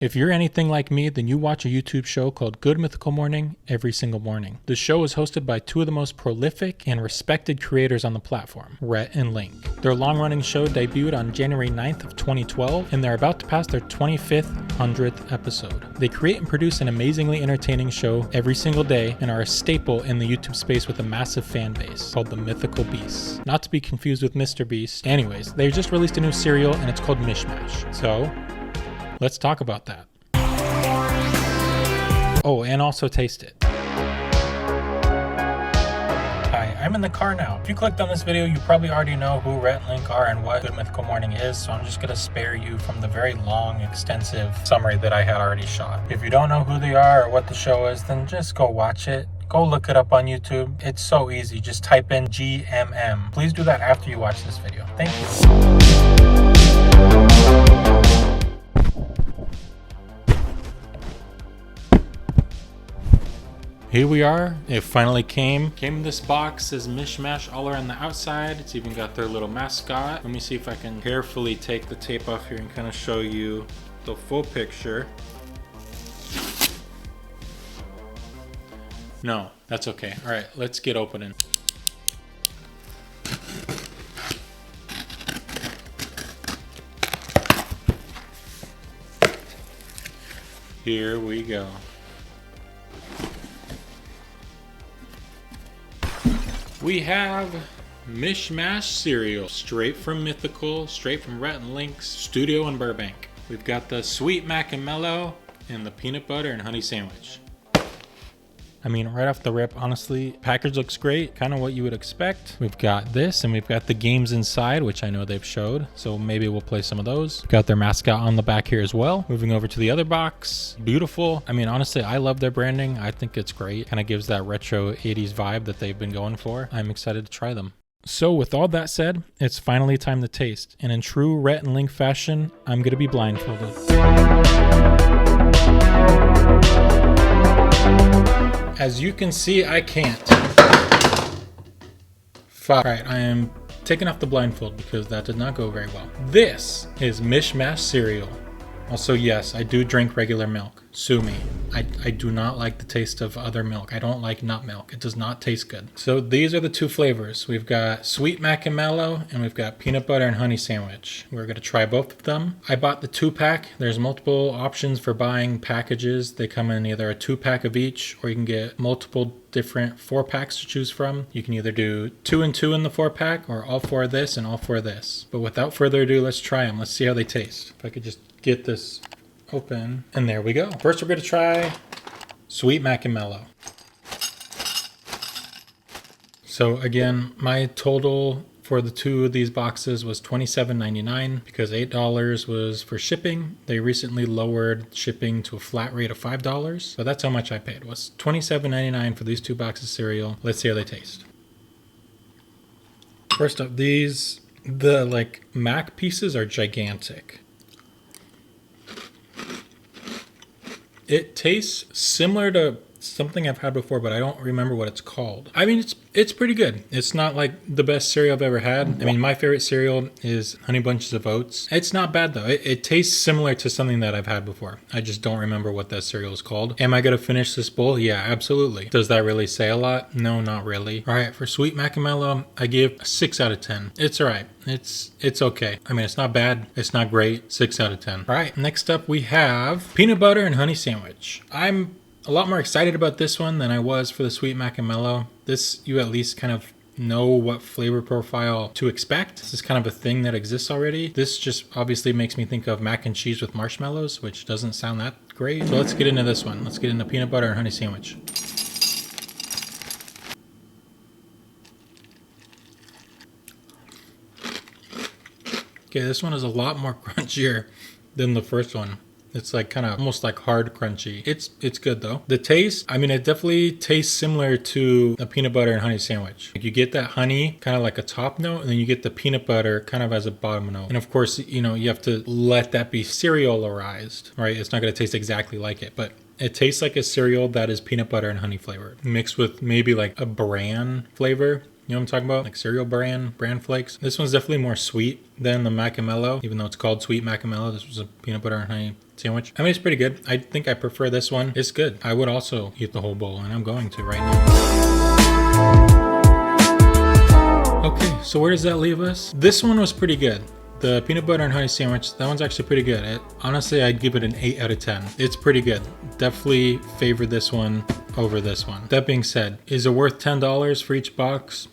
If you're anything like me, then you watch a YouTube show called Good Mythical Morning every single morning. The show is hosted by two of the most prolific and respected creators on the platform, Rhett and Link. Their long-running show debuted on January 9th of 2012, and they're about to pass their 100th episode. They create and produce an amazingly entertaining show every single day and are a staple in the YouTube space with a massive fan base called the Mythical Beasts. Not to be confused with Mr. Beast. Anyways, they just released a new cereal and it's called Mish Mash. So let's talk about that. Oh, and also taste it. Hi, I'm in the car now. If you clicked on this video, you probably already know who Rhett and Link are and what Good Mythical Morning is, so I'm just going to spare you from the very long, extensive summary that I had already shot. If you don't know who they are or what the show is, then just go watch it. Go look it up on YouTube. It's so easy. Just type in GMM. Please do that after you watch this video. Thank you. Here we are. It finally came. Came in this box. Says Mish Mash all around the outside. It's even got their little mascot. Let me see if I can carefully take the tape off here and kind of show you the full picture. No, that's okay. All right, let's get opening. Here we go. We have Mish Mash Cereal, straight from Mythical, straight from Rhett and Link's studio in Burbank. We've got the sweet Mac N Mello and the peanut butter and honey sandwich. I mean, right off the rip, honestly, package looks great, kind of what you would expect. We've got this, and we've got the games inside, which I know they've showed, so maybe we'll play some of those. Got their mascot on the back here as well. Moving over to the other box, beautiful. I mean, honestly, I love their branding. I think it's great. Kind of gives that retro 80s vibe that they've been going for. I'm excited to try them. So with all that said, it's finally time to taste. And in true Rhett and Link fashion, I'm going to be blindfolded. As you can see, I can't. Fuck. Alright, I am taking off the blindfold because that did not go very well. This is Mish Mash Cereal. Also, yes, I do drink regular milk. Sue me. I do not like the taste of other milk. I don't like nut milk. It does not taste good. So these are the two flavors. We've got sweet Mac N Mello and we've got peanut butter and honey sandwich. We're going to try both of them. I bought the 2-pack. There's multiple options for buying packages. They come in either a 2-pack of each, or you can get multiple different 4-packs to choose from. You can either do 2 and 2 in the 4-pack, or all 4 of this and all 4 of this. But without further ado, let's try them. Let's see how they taste. If I could just get this open, and there we go. First, we're going to try sweet Mac N Mello. So again, my total for the 2 of these boxes was $27.99 because $8 was for shipping. They recently lowered shipping to a flat rate of $5, so that's how much I paid. It was $27.99 for these 2 boxes of cereal. Let's see how they taste. First up, the Mac pieces are gigantic. It tastes similar to something I've had before, but I don't remember what it's called. I mean, it's pretty good. It's not like the best cereal I've ever had. I mean, my favorite cereal is Honey Bunches of Oats. It's not bad though. It tastes similar to something that I've had before. I just don't remember what that cereal is called. Am I going to finish this bowl? Yeah, absolutely. Does that really say a lot? No, not really. All right, for sweet Mac N Mello, I give a 6 out of 10. It's all right. It's okay. I mean, it's not bad. It's not great. 6 out of 10. All right, next up we have peanut butter and honey sandwich. I'm a lot more excited about this one than I was for the sweet Mac N Mello. This, you at least kind of know what flavor profile to expect. This is kind of a thing that exists already. This just obviously makes me think of mac and cheese with marshmallows, which doesn't sound that great. So let's get into this one. Let's get into peanut butter and honey sandwich. Okay, this one is a lot more crunchier than the first one. It's like kind of almost like hard crunchy. It's good though. The taste, I mean, it definitely tastes similar to a peanut butter and honey sandwich. Like you get that honey kind of like a top note, and then you get the peanut butter kind of as a bottom note. And of course, you know, you have to let that be cerealized, right? It's not going to taste exactly like it, but it tastes like a cereal that is peanut butter and honey flavored, mixed with maybe like a bran flavor. You know what I'm talking about? Like cereal bran flakes. This one's definitely more sweet than the Mac N Mello, even though it's called sweet Mac N Mello. This was a peanut butter and honey sandwich. I mean, it's pretty good. I think I prefer this one. It's good. I would also eat the whole bowl, and I'm going to right now. Okay, so where does that leave us? This one was pretty good. The peanut butter and honey sandwich, that one's actually pretty good. Honestly, I'd give it an 8 out of 10. It's pretty good. Definitely favor this one over this one. That being said, is it worth $10 for each box?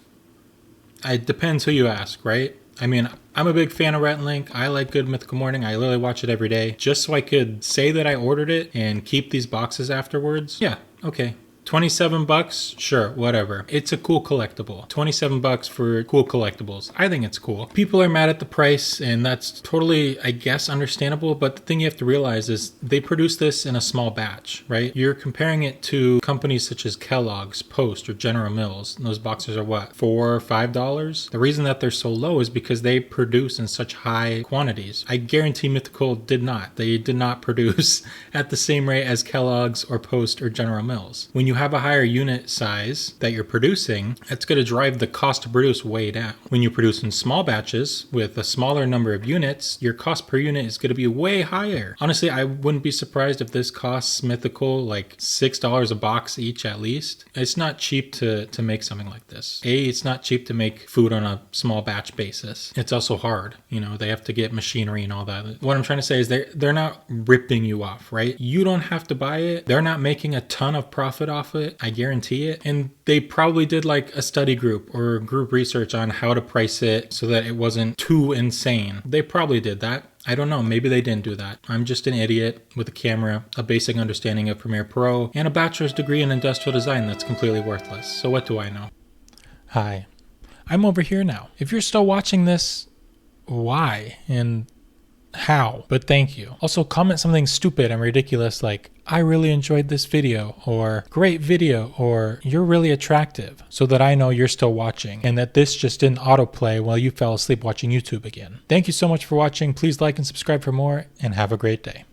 It depends who you ask, right? I mean, I'm a big fan of Rhett and Link. I like Good Mythical Morning. I literally watch it every day just so I could say that I ordered it and keep these boxes afterwards. Yeah, okay. $27, sure, whatever. It's a cool collectible. $27 for cool collectibles. I think it's cool. People are mad at the price, and that's totally, I guess, understandable. But the thing you have to realize is they produce this in a small batch, right? You're comparing it to companies such as Kellogg's, Post, or General Mills. And those boxes are what, $4 or $5? The reason that they're so low is because they produce in such high quantities. I guarantee Mythical did not. They did not produce at the same rate as Kellogg's or Post or General Mills. When you have a higher unit size that you're producing, that's going to drive the cost to produce way down. When you produce in small batches with a smaller number of units, your cost per unit is going to be way higher. Honestly, I wouldn't be surprised if this costs Mythical like $6 a box each at least. It's not cheap to make something like this. It's not cheap to make food on a small batch basis. It's also hard. You know, they have to get machinery and all that. What I'm trying to say is they're not ripping you off, right? You don't have to buy it. They're not making a ton of profit off it. I guarantee it. And they probably did like a study group or group research on how to price it so that it wasn't too insane. They probably did that. I don't know. Maybe they didn't do that. I'm just an idiot with a camera, a basic understanding of Premiere Pro, and a bachelor's degree in industrial design that's completely worthless. So what do I know? Hi. I'm over here now. If you're still watching this, why? And how? But thank you. Also, comment something stupid and ridiculous like, I really enjoyed this video, or great video, or you're really attractive, so that I know you're still watching and that this just didn't autoplay while you fell asleep watching YouTube again. Thank you so much for watching. Please like and subscribe for more, and have a great day.